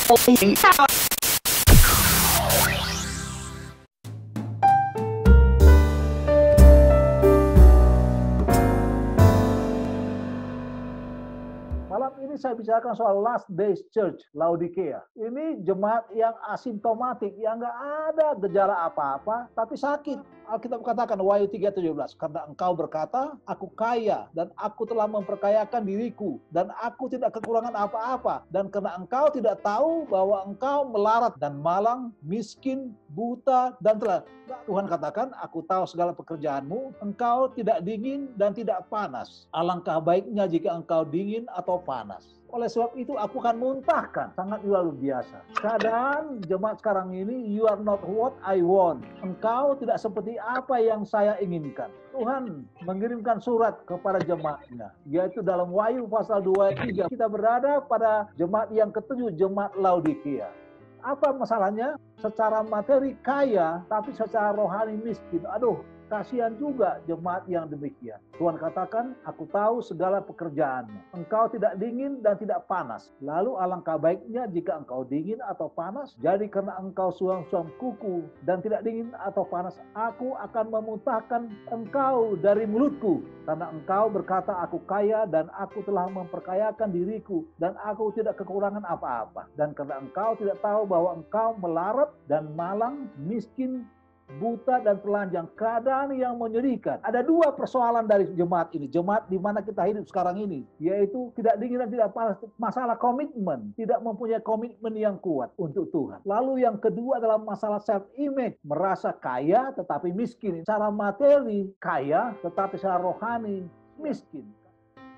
Malam ini saya bicarakan soal Last Days Church Laodicea. Ini jemaat yang asimptomatik, yang nggak ada gejala apa-apa, tapi sakit. Alkitab katakan Wahyu 3:17, karena engkau berkata, aku kaya dan aku telah memperkayakan diriku dan aku tidak kekurangan apa-apa. Dan karena engkau tidak tahu bahwa engkau melarat dan malang, miskin, buta, dan telah. Tuhan katakan, aku tahu segala pekerjaanmu, engkau tidak dingin dan tidak panas. Alangkah baiknya jika engkau dingin atau panas. Oleh sebab itu aku akan muntahkan, sangat luar biasa. Keadaan jemaat sekarang ini, you are not what I want. Engkau tidak seperti apa yang saya inginkan. Tuhan mengirimkan surat kepada jemaatnya, yaitu dalam Wahyu pasal 2 ayat 3. Kita berada pada jemaat yang ketujuh, jemaat Laodicea. Apa masalahnya? Secara materi kaya, tapi secara rohani miskin. Aduh, kasihan juga jemaat yang demikian. Tuhan katakan, aku tahu segala pekerjaanmu. Engkau tidak dingin dan tidak panas. Lalu alangkah baiknya jika engkau dingin atau panas. Jadi karena engkau suam-suam kuku dan tidak dingin atau panas, aku akan memuntahkan engkau dari mulutku. Karena engkau berkata, aku kaya dan aku telah memperkayakan diriku dan aku tidak kekurangan apa-apa. Dan karena engkau tidak tahu bahwa engkau melarat dan malang, miskin, buta dan telanjang, keadaan yang menyedihkan. Ada dua persoalan dari jemaat ini, jemaat di mana kita hidup sekarang ini, yaitu tidak dingin dan tidak panas. Masalah komitmen, tidak mempunyai komitmen yang kuat untuk Tuhan. Lalu yang kedua adalah masalah self image, merasa kaya tetapi miskin. Secara materi kaya tetapi secara rohani miskin.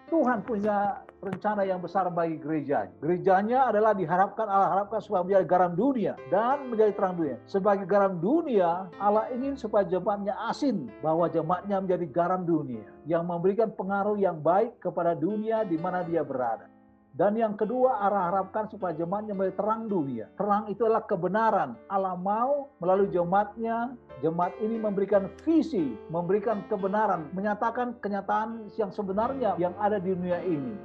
Tuhan punya rencana yang besar bagi gerejanya. Gerejanya adalah Allah harapkan supaya menjadi garam dunia dan menjadi terang dunia. Sebagai garam dunia, Allah ingin supaya jemaatnya asin, bahwa jemaatnya menjadi garam dunia yang memberikan pengaruh yang baik kepada dunia di mana dia berada. Dan yang kedua, Allah harapkan supaya jemaatnya menjadi terang dunia. Terang itu adalah kebenaran. Allah mau melalui jemaatnya, jemaat ini memberikan visi, memberikan kebenaran, menyatakan kenyataan yang sebenarnya yang ada di dunia ini.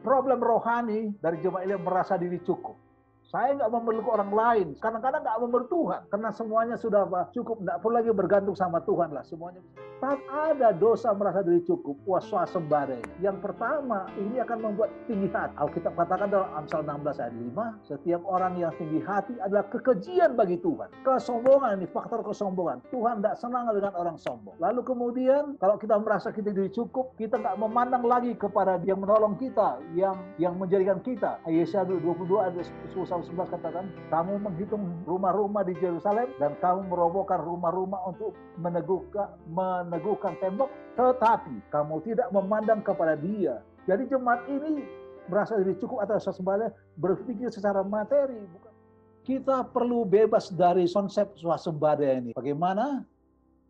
Problem rohani dari jemaat ini merasa diri cukup. Saya nggak memerlukan orang lain. Kadang-kadang nggak memerlukan Tuhan. Karena semuanya sudah cukup. Nggak perlu lagi bergantung sama Tuhan lah. Semuanya. Tapi ada dosa merasa diri cukup. Swasembada. Yang pertama, ini akan membuat tinggi hati. Alkitab katakan dalam Amsal 16 ayat 5. Setiap orang yang tinggi hati adalah kekejian bagi Tuhan. Kesombongan ini, faktor kesombongan. Tuhan tidak senang dengan orang sombong. Lalu kemudian, kalau kita merasa kita diri cukup, kita nggak memandang lagi kepada yang menolong kita, yang menjadikan kita. Yesaya 22 ayat 11 katakan, kamu menghitung rumah-rumah di Yerusalem dan kamu merobohkan rumah-rumah untuk meneguhkan tembok, tetapi kamu tidak memandang kepada dia. Jadi jemaat ini merasa diri cukup atau swasembada, berpikir secara materi. Kita perlu bebas dari konsep swasembada ini. Bagaimana?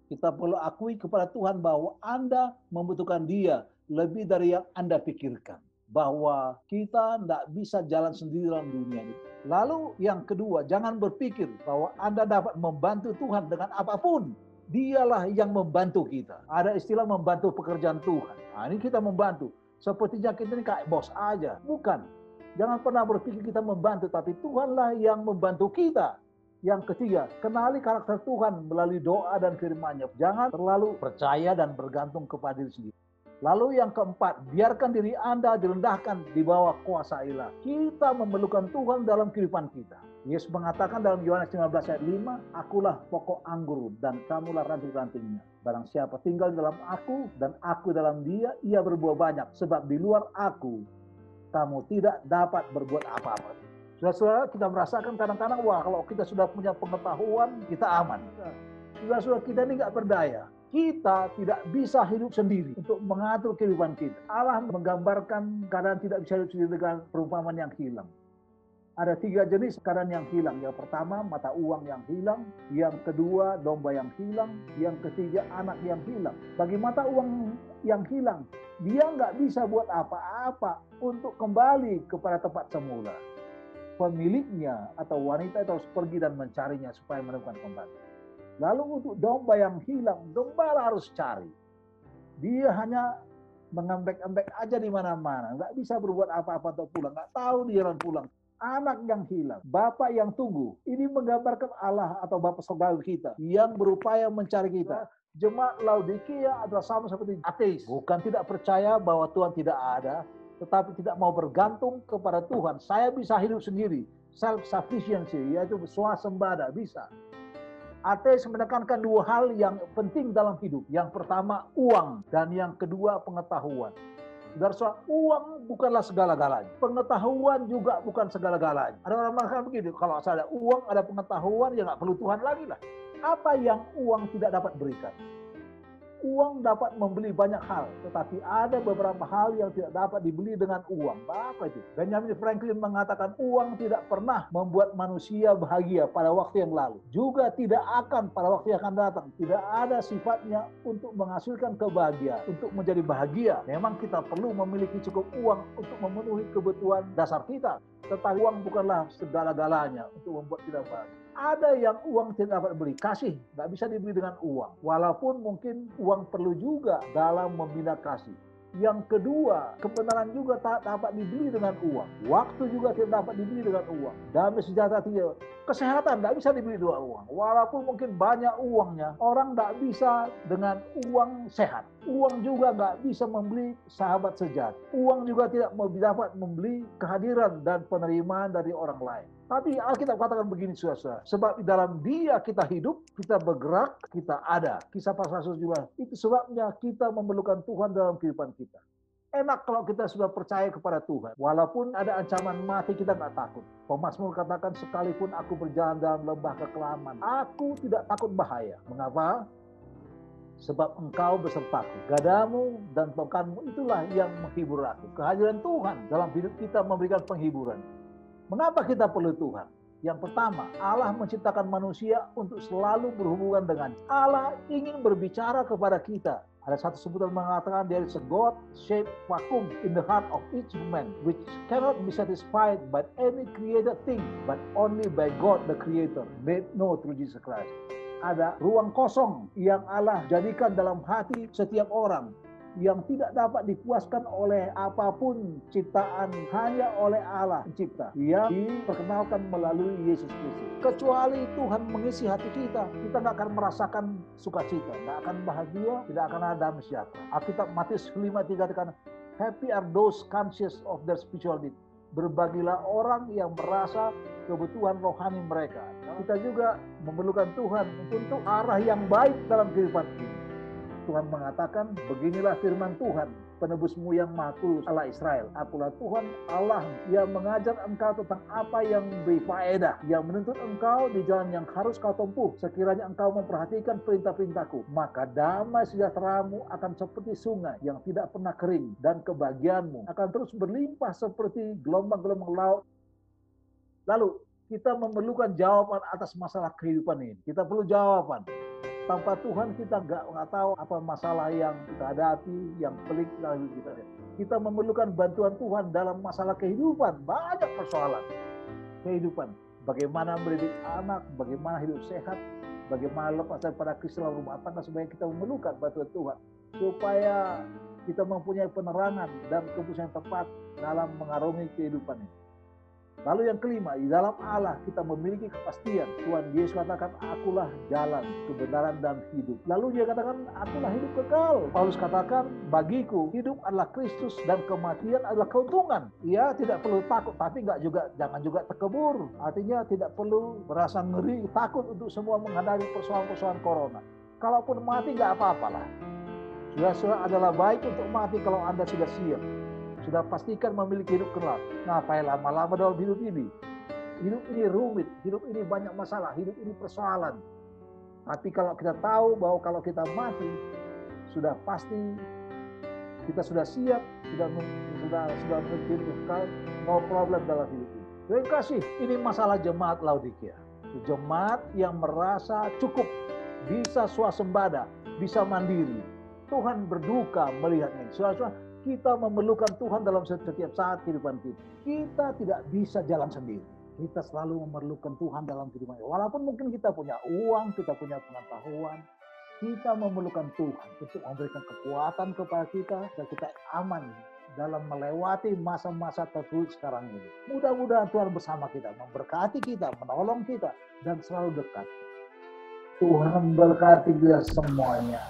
Kita perlu akui kepada Tuhan bahwa Anda membutuhkan Dia lebih dari yang Anda pikirkan. Bahwa kita tidak bisa jalan sendiri dalam dunia ini. Lalu yang kedua, jangan berpikir bahwa Anda dapat membantu Tuhan dengan apapun. Dialah yang membantu kita. Ada istilah membantu pekerjaan Tuhan. Nah, ini kita membantu. Sepertinya kita ini kayak bos aja. Bukan. Jangan pernah berpikir kita membantu, tapi Tuhanlah yang membantu kita. Yang ketiga, kenali karakter Tuhan melalui doa dan firman-Nya. Jangan terlalu percaya dan bergantung kepada diri sendiri. Lalu yang keempat, biarkan diri Anda direndahkan di bawah kuasa Ilahi. Kita memerlukan Tuhan dalam kehidupan kita. Yesus mengatakan dalam Yohanes 15 ayat 5, akulah pokok anggur dan kamulah ranting-rantingnya. Barang siapa tinggal dalam aku dan aku dalam dia, ia berbuah banyak. Sebab di luar aku, kamu tidak dapat berbuat apa-apa. Saudara-saudara, kita merasakan kadang-kadang, wah kalau kita sudah punya pengetahuan, kita aman. Saudara-saudara, kita ini nggak berdaya. Kita tidak bisa hidup sendiri untuk mengatur kehidupan kita. Allah menggambarkan keadaan tidak bisa hidup sendiri dengan perumpamaan yang hilang. Ada 3 jenis keadaan yang hilang. Yang pertama, mata uang yang hilang. Yang kedua, domba yang hilang. Yang ketiga, anak yang hilang. Bagi mata uang yang hilang, dia nggak bisa buat apa-apa untuk kembali kepada tempat semula. Pemiliknya atau wanita itu harus pergi dan mencarinya supaya menemukan kembali. Lalu untuk domba yang hilang, gembala harus cari. Dia hanya mengembek-embek aja di mana-mana. Nggak bisa berbuat apa-apa untuk pulang. Nggak tahu dia jalan pulang. anak yang hilang, bapak yang tunggu. Ini menggambarkan Allah atau Bapa Surgawi kita yang berupaya mencari kita. Jemaat Laodikia adalah sama seperti ateis. Bukan tidak percaya bahwa Tuhan tidak ada, tetapi tidak mau bergantung kepada Tuhan. Saya bisa hidup sendiri, self-sufficiency, yaitu swasembada, bisa. Ateis menekankan dua hal yang penting dalam hidup. Yang pertama uang, dan yang kedua pengetahuan. Saudara, uang bukanlah segala-galanya. Pengetahuan juga bukan segala-galanya. Ada orang mengatakan begini, kalau ada uang, ada pengetahuan, ya nggak perlu Tuhan lagi lah. Apa yang uang tidak dapat berikan? Uang dapat membeli banyak hal, tetapi ada beberapa hal yang tidak dapat dibeli dengan uang. Apa itu? Benjamin Franklin mengatakan uang tidak pernah membuat manusia bahagia pada waktu yang lalu. Juga tidak akan pada waktu yang akan datang. Tidak ada sifatnya untuk menghasilkan kebahagiaan, untuk menjadi bahagia. Memang kita perlu memiliki cukup uang untuk memenuhi kebutuhan dasar kita. Tetapi uang bukanlah segala-galanya untuk membuat kita bahagia. Ada yang uang tidak dapat beli, kasih nggak bisa dibeli dengan uang. Walaupun mungkin uang perlu juga dalam membina kasih. Yang kedua, kebenaran juga tak dapat dibeli dengan uang. Waktu juga tidak dapat dibeli dengan uang. Damai sejahtera tidak. Kesehatan tidak bisa dibeli dengan uang. Walaupun mungkin banyak uangnya, orang tidak bisa dengan uang sehat. Uang juga nggak bisa membeli sahabat sejati. Uang juga tidak dapat membeli kehadiran dan penerimaan dari orang lain. Tapi Alkitab katakan begini, saudara. Sebab di dalam Dia kita hidup, kita bergerak, kita ada. Kisah Para Rasul juga. Itu sebabnya kita memerlukan Tuhan dalam kehidupan kita. Enak kalau kita sudah percaya kepada Tuhan. Walaupun ada ancaman mati, kita nggak takut. Pemazmur katakan, sekalipun aku berjalan dalam lembah kekelaman, aku tidak takut bahaya. Mengapa? Sebab engkau besertaku. Gadamu dan tongkatmu itulah yang menghibur aku. Kehadiran Tuhan dalam hidup kita memberikan penghiburan. Mengapa kita perlu Tuhan? Yang pertama, Allah menciptakan manusia untuk selalu berhubungan dengan Allah ingin berbicara kepada kita. Ada satu sebutan mengatakan there is a God-shaped vacuum in the heart of each man which cannot be satisfied by any created thing but only by God the Creator made known through Jesus Christ. Ada ruang kosong yang Allah jadikan dalam hati setiap orang yang tidak dapat dipuaskan oleh apapun ciptaan, hanya oleh Allah pencipta yang diperkenalkan melalui Yesus Kristus. Kecuali Tuhan mengisi hati kita, kita nggak akan merasakan sukacita, nggak akan bahagia, tidak akan ada damai sejahtera. Alkitab Matius 5:3 katakan, happy are those conscious of their spiritual need. Berbagilah orang yang merasa kebutuhan rohani mereka. Kita juga memerlukan Tuhan untuk arah yang baik dalam kehidupan ini. Tuhan mengatakan, beginilah firman Tuhan, penebusmu yang maha kudus Allah Israel. Akulah Tuhan Allah yang mengajar engkau tentang apa yang berfaedah, yang menuntut engkau di jalan yang harus kau tempuh. Sekiranya engkau memperhatikan perintah-perintahku, maka damai sejahteramu akan seperti sungai yang tidak pernah kering, dan kebahagiaanmu akan terus berlimpah seperti gelombang-gelombang laut. Lalu, kita memerlukan jawaban atas masalah kehidupan ini. Kita perlu jawaban. Tanpa Tuhan kita nggak tahu apa masalah yang kita hadapi, yang pelik dalam hidup kita. Kita memerlukan bantuan Tuhan dalam masalah kehidupan. Banyak persoalan kehidupan. Bagaimana mendidik anak, bagaimana hidup sehat, bagaimana lepas daripada kristal rumah tangga, supaya kita memerlukan bantuan Tuhan. Supaya kita mempunyai penerangan dan keputusan yang tepat dalam mengarungi kehidupan ini. Lalu yang kelima, di dalam Allah kita memiliki kepastian. Tuhan Yesus katakan, akulah jalan, kebenaran, dan hidup. Lalu dia katakan, akulah hidup kekal. Paulus katakan, bagiku hidup adalah Kristus dan kematian adalah keuntungan. Ia tidak perlu takut, tapi jangan juga terkebur. Artinya tidak perlu merasa ngeri, takut untuk semua menghadapi persoalan-persoalan corona. Kalaupun mati nggak apa-apalah. Sudah adalah baik untuk mati kalau Anda sudah siap. Sudah pastikan memiliki hidup kekal. Ngapain lama-lama dalam hidup ini? Hidup ini rumit, hidup ini banyak masalah, hidup ini persoalan. Tapi kalau kita tahu bahwa kalau kita mati, sudah pasti kita sudah siap, sudah memiliki hidup kekal, no problem dalam hidup ini. Terima kasih. Ini masalah jemaat Laodikia. Jemaat yang merasa cukup, bisa swasembada, bisa mandiri. Tuhan berduka melihatnya. Saudara-saudara, kita memerlukan Tuhan dalam setiap saat kehidupan kita. Kita tidak bisa jalan sendiri. Kita selalu memerlukan Tuhan dalam kehidupan kita. Walaupun mungkin kita punya uang, kita punya pengetahuan, kita memerlukan Tuhan untuk memberikan kekuatan kepada kita, dan kita aman dalam melewati masa-masa tersulit sekarang ini. Mudah-mudahan Tuhan bersama kita, memberkati kita, menolong kita, dan selalu dekat. Tuhan berkati kita semuanya.